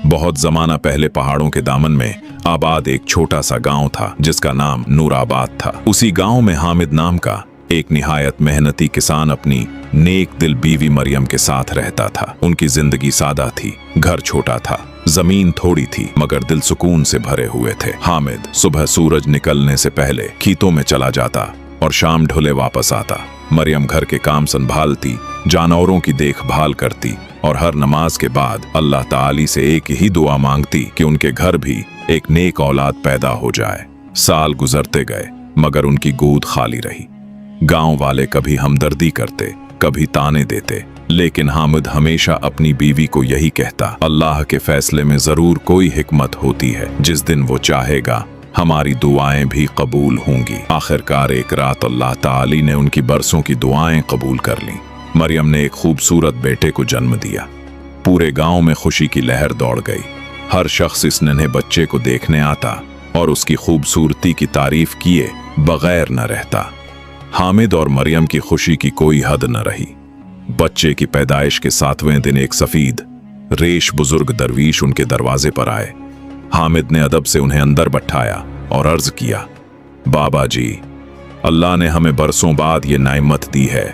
बहुत जमाना पहले पहाड़ों के दामन में आबाद एक छोटा सा गांव था जिसका नाम नूराबाद था। उसी गांव में हामिद नाम का एक निहायत मेहनती किसान अपनी नेक दिल बीवी मरियम के साथ रहता था। उनकी जिंदगी सादा थी, घर छोटा था, जमीन थोड़ी थी, मगर दिल सुकून से भरे हुए थे। हामिद सुबह सूरज निकलने से पहले खेतों में चला जाता और शाम ढले वापस आता। मरियम घर के काम संभालती, जानवरों की देखभाल करती और हर नमाज के बाद अल्लाह ताली से एक ही दुआ मांगती कि उनके घर भी एक नेक औलाद पैदा हो जाए। साल गुजरते गए मगर उनकी गोद खाली रही। गांव वाले कभी हमदर्दी करते, कभी ताने देते, लेकिन हामिद हमेशा अपनी बीवी को यही कहता, अल्लाह के फैसले में जरूर कोई हिकमत होती है, जिस दिन वो चाहेगा हमारी दुआएं भी कबूल होंगी। आखिरकार एक रात अल्लाह ताली ने उनकी बरसों की दुआएं कबूल कर लीं। मरियम ने एक खूबसूरत बेटे को जन्म दिया। पूरे गांव में खुशी की लहर दौड़ गई। हर शख्स इस नन्हे बच्चे को देखने आता और उसकी खूबसूरती की तारीफ किए बगैर न रहता। हामिद और मरियम की खुशी की कोई हद न रही। बच्चे की पैदाइश के 7वें दिन एक सफीद रेश बुजुर्ग दरवीश उनके दरवाजे पर आए। हामिद ने अदब से उन्हें अंदर बैठाया और अर्ज किया, बाबा जी, अल्लाह ने हमें बरसों बाद ये नेमत दी है,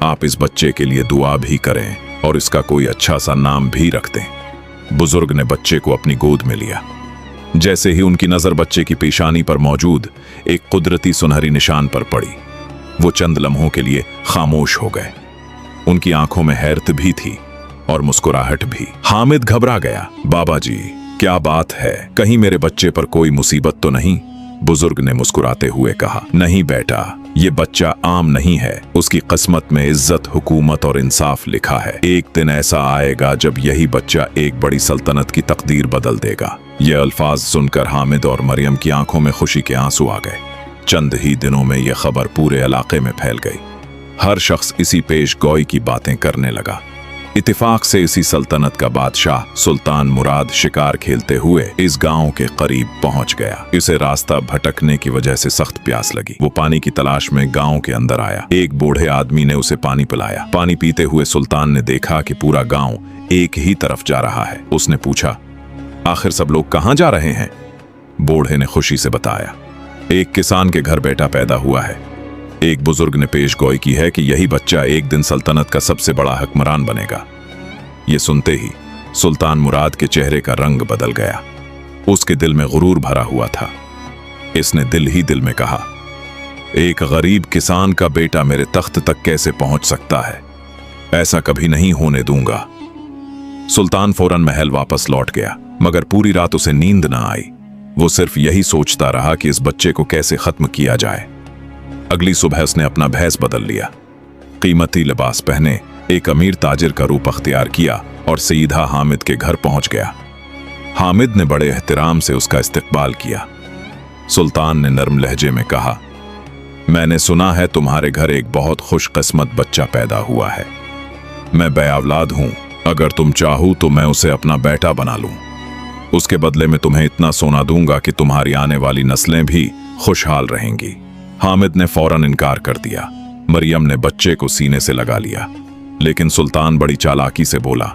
आप इस बच्चे के लिए दुआ भी करें और इसका कोई अच्छा सा नाम भी रख दें। बुजुर्ग ने बच्चे को अपनी गोद में लिया। जैसे ही उनकी नजर बच्चे की पेशानी पर मौजूद एक कुदरती सुनहरी निशान पर पड़ी, वो चंद लम्हों के लिए खामोश हो गए। उनकी आंखों में हैरत भी थी और मुस्कुराहट भी। हामिद घबरा गया। बाबा जी, क्या बात है, कहीं मेरे बच्चे पर कोई मुसीबत तो नहीं? बुजुर्ग ने मुस्कुराते हुए कहा, नहीं बेटा, ये बच्चा आम नहीं है, उसकी किस्मत में इज्जत, हुकूमत और इंसाफ लिखा है। एक दिन ऐसा आएगा जब यही बच्चा एक बड़ी सल्तनत की तकदीर बदल देगा। ये अल्फाज सुनकर हामिद और मरियम की आंखों में खुशी के आंसू आ गए। चंद ही दिनों में यह खबर पूरे इलाके में फैल गई। हर शख्स इसी पेश गोई की बातें करने लगा। इत्तेफाक से इसी सल्तनत का बादशाह सुल्तान मुराद शिकार खेलते हुए इस गांव के करीब पहुंच गया। इसे रास्ता भटकने की वजह से सख्त प्यास लगी। वो पानी की तलाश में गांव के अंदर आया। एक बूढ़े आदमी ने उसे पानी पिलाया। पानी पीते हुए सुल्तान ने देखा कि पूरा गांव एक ही तरफ जा रहा है। उसने पूछा, आखिर सब लोग कहाँ जा रहे हैं? बूढ़े ने खुशी से बताया, एक किसान के घर बेटा पैदा हुआ है। एक बुजुर्ग ने पेश गोई की है कि यही बच्चा एक दिन सल्तनत का सबसे बड़ा हुक्मरान बनेगा। ये सुनते ही सुल्तान मुराद के चेहरे का रंग बदल गया। उसके दिल में गुरूर भरा हुआ था। इसने दिल ही दिल में कहा, एक गरीब किसान का बेटा मेरे तख्त तक कैसे पहुंच सकता है? ऐसा कभी नहीं होने दूंगा। सुल्तान फौरन महल वापस लौट गया, मगर पूरी रात उसे नींद न आई। वो सिर्फ यही सोचता रहा कि इस बच्चे को कैसे खत्म किया जाए। अगली सुबह उसने अपना भेष बदल लिया। कीमती लिबास पहने एक अमीर ताजिर का रूप अख्तियार किया और सीधा हामिद के घर पहुंच गया। हामिद ने बड़े एहतराम से उसका इस्तकबाल किया। सुल्तान ने नर्म लहजे में कहा, मैंने सुना है तुम्हारे घर एक बहुत खुशकिस्मत बच्चा पैदा हुआ है। मैं बेऔलाद हूं, अगर तुम चाहो तो मैं उसे अपना बेटा बना लूं। उसके बदले में तुम्हें इतना सोना दूंगा कि तुम्हारी आने वाली नस्लें भी खुशहाल रहेंगी। हामिद ने फौरन इनकार कर दिया। मरियम ने बच्चे को सीने से लगा लिया, लेकिन सुल्तान बड़ी चालाकी से बोला,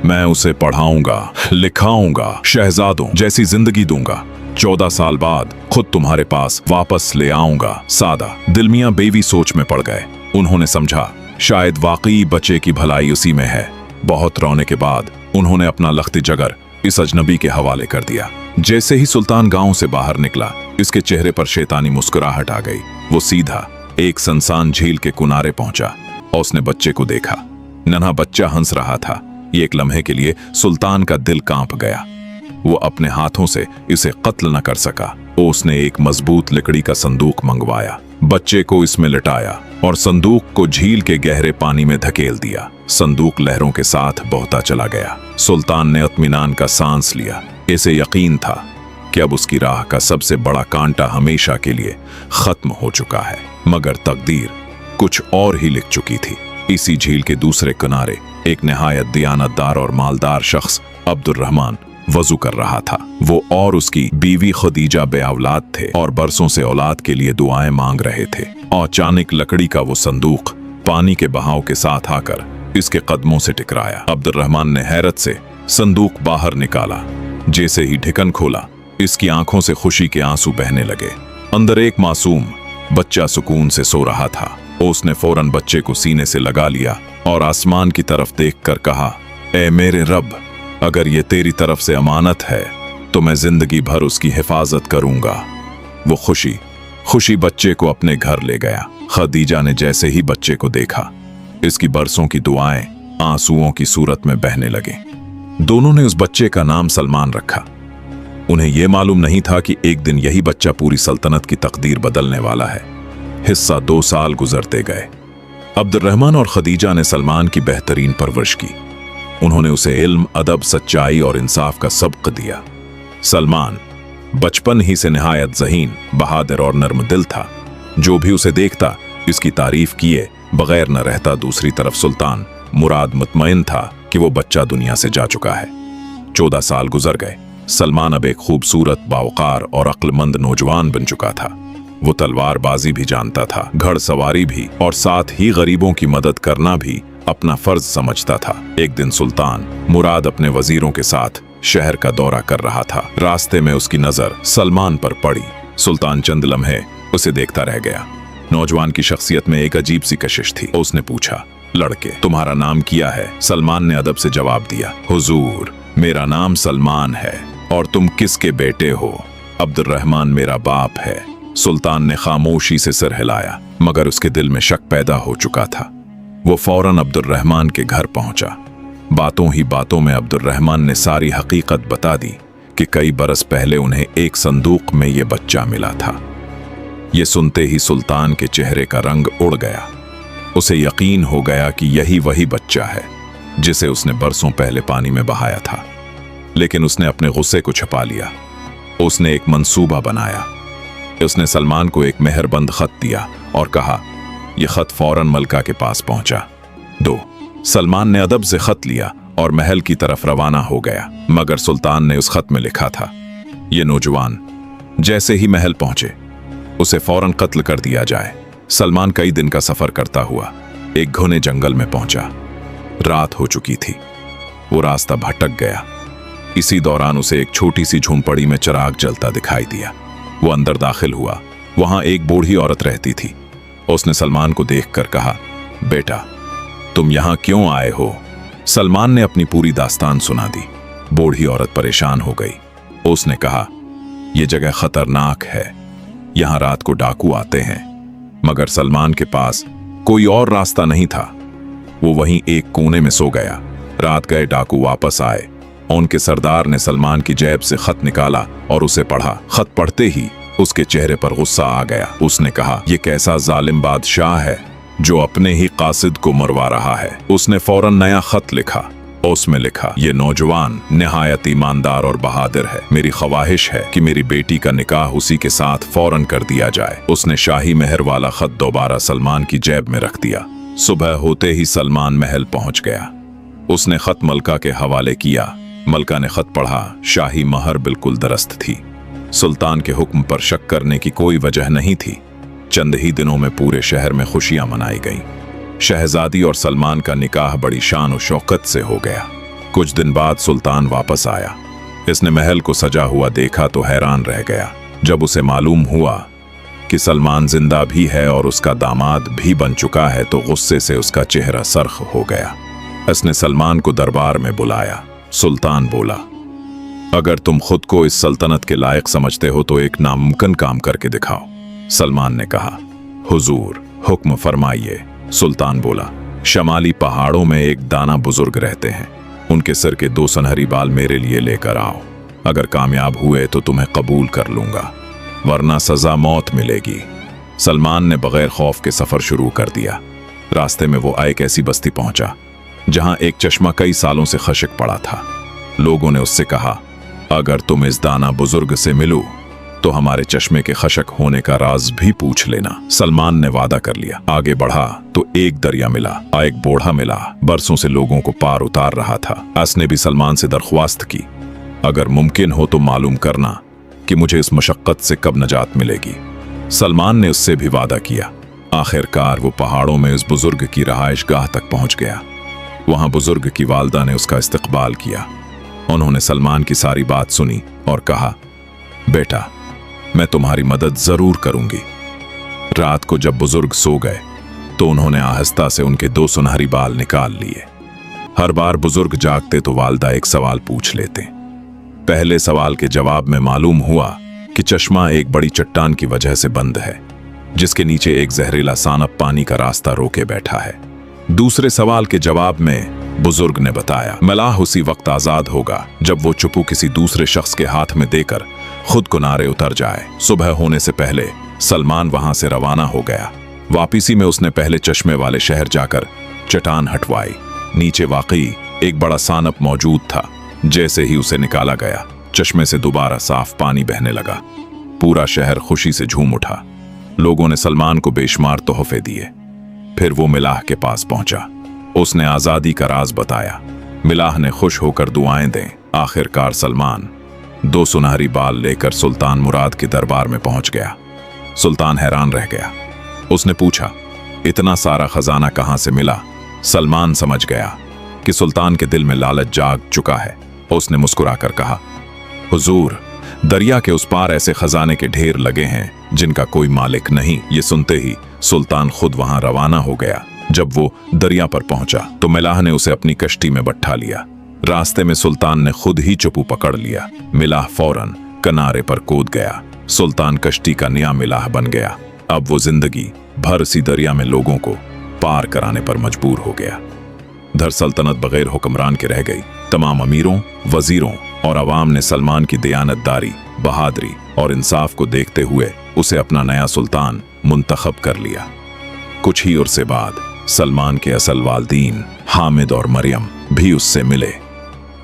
मैं उसे पढ़ाऊंगा, लिखाऊंगा, शहजादों जैसी जिंदगी दूंगा। 14 साल बाद खुद तुम्हारे पास वापस ले आऊंगा। सादा दिलमियां बेवी सोच में पड़ गए। उन्होंने समझा शायद वाकई बच्चे की भलाई उसी में है। बहुत रोने के बाद उन्होंने अपना लख्ती जगर इस अजनबी के हवाले कर दिया। जैसे ही सुल्तान गांव से बाहर निकला, इसके चेहरे पर शैतानी मुस्कुराहट आ गई। वो सीधा एक सुनसान झील के किनारे पहुंचा और उसने बच्चे को देखा। नन्हा बच्चा हंस रहा था। ये एक लम्हे के लिए सुल्तान का दिल कांप गया। वो अपने हाथों से इसे कत्ल न कर सका। उसने एक मजबूत लकड़ी का संदूक मंगवाया, बच्चे को इसमें लिटाया और संदूक को झील के गहरे पानी में धकेल दिया। संदूक लहरों के साथ बहता चला गया। सुल्तान ने इत्मीनान का सांस लिया। इसे यकीन था कि अब उसकी राह का सबसे बड़ा कांटा हमेशा के लिए खत्म हो चुका है। मगर तकदीर कुछ और ही लिख चुकी थी। इसी झील के दूसरे किनारे एक निहायत दियानतदार और मालदार शख्स अब्दुर्रहमान वजू कर रहा था। वो और उसकी बीवी खदीजा बेऔलाद थे और बरसों से औलाद के लिए दुआएं मांग रहे थे। और अचानक लकड़ी का वो संदूक पानी के बहाव के साथ आकर इसके कदमों से टकराया। अब्दुर्रहमान ने हैरत से संदूक बाहर निकाला। जैसे ही ढक्कन खोला, इसकी आंखों से खुशी के आंसू बहने लगे। अंदर एक मासूम बच्चा सुकून से सो रहा था। उसने फौरन बच्चे को सीने से लगा लिया और आसमान की तरफ देखकर कहा, ए मेरे रब, अगर ये तेरी तरफ से अमानत है तो मैं जिंदगी भर उसकी हिफाजत करूंगा। वो खुशी बच्चे को अपने घर ले गया। खदीजा ने जैसे ही बच्चे को देखा, इसकी बरसों की दुआएं आंसुओं की सूरत में बहने लगे। दोनों ने उस बच्चे का नाम सलमान रखा। उन्हें यह मालूम नहीं था कि एक दिन यही बच्चा पूरी सल्तनत की तकदीर बदलने वाला है। हिस्सा 2 साल गुजरते गए। अब्दुर्रहमान और खदीजा ने सलमान की बेहतरीन परवरिश की। उन्होंने उसे इल्म, अदब, सच्चाई और इंसाफ का सबक दिया। सलमान बचपन ही से निहायत ज़हीन, बहादुर और नर्म दिल था। जो भी उसे देखता इसकी तारीफ किए बगैर न रहता। दूसरी तरफ सुल्तान मुराद मुतमईन था कि वो बच्चा दुनिया से जा चुका है। 14 साल गुजर गए। सलमान अब एक खूबसूरत, बावकार और अक्लमंद नौजवान बन चुका था। वो तलवारबाजी भी जानता था, घड़सवारी भी, और साथ ही गरीबों की मदद करना भी अपना फर्ज समझता था। एक दिन सुल्तान मुराद अपने वजीरों के साथ शहर का दौरा कर रहा था। रास्ते में उसकी नजर सलमान पर पड़ी। सुल्तान चंद लम्हे उसे देखता रह गया। नौजवान की शख्सियत में एक अजीब सी कशिश थी। उसने पूछा, लड़के, तुम्हारा नाम क्या है? सलमान ने अदब से जवाब दिया, हुजूर, मेरा नाम सलमान है। और तुम किसके बेटे हो? अब्दुर्रहमान मेरा बाप है। सुल्तान ने खामोशी से सिर हिलाया, मगर उसके दिल में शक पैदा हो चुका था। वो फौरन अब्दुर्रहमान के घर पहुंचा। बातों ही बातों में अब्दुर्रहमान ने सारी हकीकत बता दी कि कई बरस पहले उन्हें एक संदूक में ये बच्चा मिला था। ये सुनते ही सुल्तान के चेहरे का रंग उड़ गया। उसे यकीन हो गया कि यही वही बच्चा है जिसे उसने बरसों पहले पानी में बहाया था। लेकिन उसने अपने गुस्से को छिपा लिया। उसने एक मंसूबा बनाया। उसने सलमान को एक मेहरबंद खत दिया और कहा, यह खत फौरन मलका के पास पहुंचा। 2 सलमान ने अदब से खत लिया और महल की तरफ रवाना हो गया। मगर सुल्तान ने उस खत में लिखा था, ये नौजवान जैसे ही महल पहुंचे उसे फौरन कत्ल कर दिया जाए। सलमान कई दिन का सफर करता हुआ एक घने जंगल में पहुंचा। रात हो चुकी थी। वो रास्ता भटक गया। इसी दौरान उसे एक छोटी सी झोंपड़ी में चिराग जलता दिखाई दिया। वो अंदर दाखिल हुआ। वहां एक बूढ़ी औरत रहती थी। उसने सलमान को देखकर कहा, बेटा, तुम यहां क्यों आए हो? सलमान ने अपनी पूरी दास्तान सुना दी। बूढ़ी औरत परेशान हो गई। उसने कहा, यह जगह खतरनाक है। यहां रात को डाकू आते हैं। मगर सलमान के पास कोई और रास्ता नहीं था। वो वहीं एक कोने में सो गया। रात गए डाकू वापस आए। उनके सरदार ने सलमान की जेब से खत निकाला और उसे पढ़ा। खत पढ़ते ही उसके चेहरे पर गुस्सा आ गया। उसने कहा, यह कैसा जालिम बादशाह है जो अपने ही कासिद को मरवा रहा है। उसने फौरन नया खत लिखा। उसमें लिखा, ये नौजवान निहायत ईमानदार और बहादुर है। मेरी ख्वाहिश है कि मेरी बेटी का निकाह उसी के साथ फौरन कर दिया जाए। उसने शाही मेहर वाला खत दोबारा सलमान की जेब में रख दिया। सुबह होते ही सलमान महल पहुंच गया। उसने खत मलका के हवाले किया। मलका ने खत पढ़ा। शाही महर बिल्कुल दुरुस्त थी। सुल्तान के हुक्म पर शक करने की कोई वजह नहीं थी। चंद ही दिनों में पूरे शहर में खुशियां मनाई गईं। शहजादी और सलमान का निकाह बड़ी शान और शौकत से हो गया। कुछ दिन बाद सुल्तान वापस आया। इसने महल को सजा हुआ देखा तो हैरान रह गया। जब उसे मालूम हुआ कि सलमान जिंदा भी है और उसका दामाद भी बन चुका है तो गुस्से से उसका चेहरा सरख हो गया। इसने सलमान को दरबार में बुलाया। सुल्तान बोला, अगर तुम खुद को इस सल्तनत के लायक समझते हो तो एक नामुमकिन काम करके दिखाओ। सलमान ने कहा, हुजूर, हुक्म फरमाइए। सुल्तान बोला, शमाली पहाड़ों में एक दाना बुजुर्ग रहते हैं। उनके सिर के 2 सुनहरी बाल मेरे लिए लेकर आओ। अगर कामयाब हुए तो तुम्हें कबूल कर लूंगा, वरना सजा मौत मिलेगी। सलमान ने बगैर खौफ के सफर शुरू कर दिया। रास्ते में वो एक ऐसी बस्ती पहुंचा जहां एक चश्मा कई सालों से खश्क पड़ा था। लोगों ने उससे कहा, अगर तुम इस दाना बुजुर्ग से मिलो तो हमारे चश्मे के खशक होने का राज भी पूछ लेना। सलमान ने वादा कर लिया। आगे बढ़ा तो एक दरिया मिला। एक बूढ़ा मिला, बरसों से लोगों को पार उतार रहा था। उसने भी सलमान से दरख्वास्त की, अगर मुमकिन हो तो मालूम करना कि मुझे इस मशक्कत से कब नजात मिलेगी। सलमान ने उससे भी वादा किया। आखिरकार वो पहाड़ों में उस बुजुर्ग की रहाइश गाह तक पहुंच गया। वहां बुजुर्ग की वालदा ने उसका इस्तकबाल किया। उन्होंने सलमान की सारी बात सुनी और कहा, बेटा, मैं तुम्हारी मदद जरूर करूंगी। रात को जब बुजुर्ग सो गए तो उन्होंने आहिस्ता से उनके 2 सुनहरी बाल निकाल लिए। हर बार बुजुर्ग जागते तो वालदा एक सवाल पूछ लेते। पहले सवाल के जवाब में मालूम हुआ कि चश्मा एक बड़ी चट्टान की वजह से बंद है, जिसके नीचे एक जहरीला सानप पानी का रास्ता रोके बैठा है। दूसरे सवाल के जवाब में बुजुर्ग ने बताया, मलाह उसी वक्त आजाद होगा जब वो चुप्पू किसी दूसरे शख्स के हाथ में देकर खुद किनारे उतर जाए। सुबह होने से पहले सलमान वहां से रवाना हो गया। वापसी में उसने पहले चश्मे वाले शहर जाकर चट्टान हटवाई। नीचे वाकई एक बड़ा सानप मौजूद था। जैसे ही उसे निकाला गया, चश्मे से दोबारा साफ पानी बहने लगा। पूरा शहर खुशी से झूम उठा। लोगों ने सलमान को बेशुमार तोहफे दिए। फिर वो मिलाह के पास पहुंचा। उसने आजादी का राज बताया। मिलाह ने खुश होकर दुआएं दें। आखिरकार सलमान 2 सुनहरी बाल लेकर सुल्तान मुराद के दरबार में पहुंच गया। सुल्तान हैरान रह गया। उसने पूछा, इतना सारा खजाना कहां से मिला? सलमान समझ गया कि सुल्तान के दिल में लालच जाग चुका है। उसने मुस्कुराकर कहा, हुजूर, दरिया के उस पार ऐसे खजाने के ढेर लगे हैं जिनका कोई मालिक नहीं। ये सुनते ही सुल्तान खुद वहां रवाना हो गया। जब वो दरिया पर पहुंचा तो मिलाह ने उसे अपनी कश्ती में बैठा लिया। रास्ते में सुल्तान ने खुद ही चुप्पू पकड़ लिया। मिलाह फौरन किनारे पर कूद गया। सुल्तान कश्ती का नया मिलाह बन गया। अब वो जिंदगी भर सी दरिया में लोगों को पार कराने पर मजबूर हो गया। धर सल्तनत बगैर हुक्मरान के रह गई। तमाम अमीरों, वजीरों और अवाम ने सलमान की दयानतदारी, बहादुरी और इंसाफ को देखते हुए उसे अपना नया सुल्तान मुंतखब कर लिया। कुछ ही अरसे बाद सलमान के असल वालदीन हामिद और मरियम भी उससे मिले।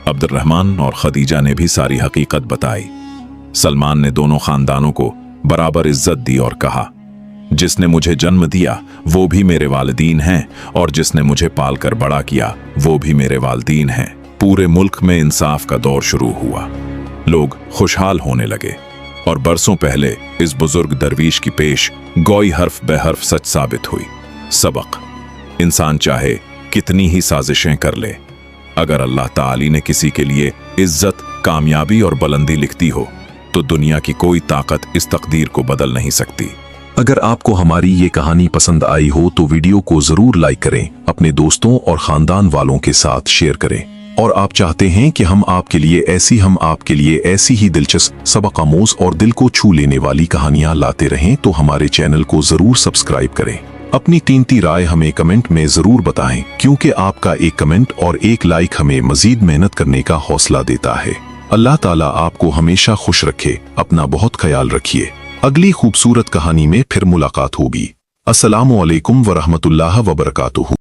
अब्दुर्रहमान और खदीजा ने भी सारी हकीकत बताई। सलमान ने दोनों खानदानों को बराबर इज्जत दी और कहा, जिसने मुझे जन्म दिया वो भी मेरे वालिदीन हैं और जिसने मुझे पालकर बड़ा किया वो भी मेरे वालिदीन हैं। पूरे मुल्क में इंसाफ का दौर शुरू हुआ। लोग खुशहाल होने लगे और बरसों पहले इस बुजुर्ग दरवीश की पेश गोई हर्फ बेहर्फ सच साबित हुई। सबक: इंसान चाहे कितनी ही साजिशें कर ले, अगर अल्लाह ताली ने किसी के लिए इज्जत, कामयाबी और बुलंदी लिखती हो तो दुनिया की कोई ताकत इस तकदीर को बदल नहीं सकती। अगर आपको हमारी ये कहानी पसंद आई हो तो वीडियो को जरूर लाइक करें, अपने दोस्तों और खानदान वालों के साथ शेयर करें। और आप चाहते हैं कि हम आपके लिए ऐसी ही दिलचस्प, सबक आमोज और दिल को छू लेने वाली कहानियां लाते रहें तो हमारे चैनल को जरूर सब्सक्राइब करें। अपनी कीमती राय हमें कमेंट में जरूर बताएं, क्योंकि आपका एक कमेंट और एक लाइक हमें मजीद मेहनत करने का हौसला देता है। अल्लाह ताला आपको हमेशा खुश रखे। अपना बहुत ख्याल रखिए। अगली खूबसूरत कहानी में फिर मुलाकात होगी। अस्सलामु अलैकुम व रहमतुल्लाह व बरकातुहू।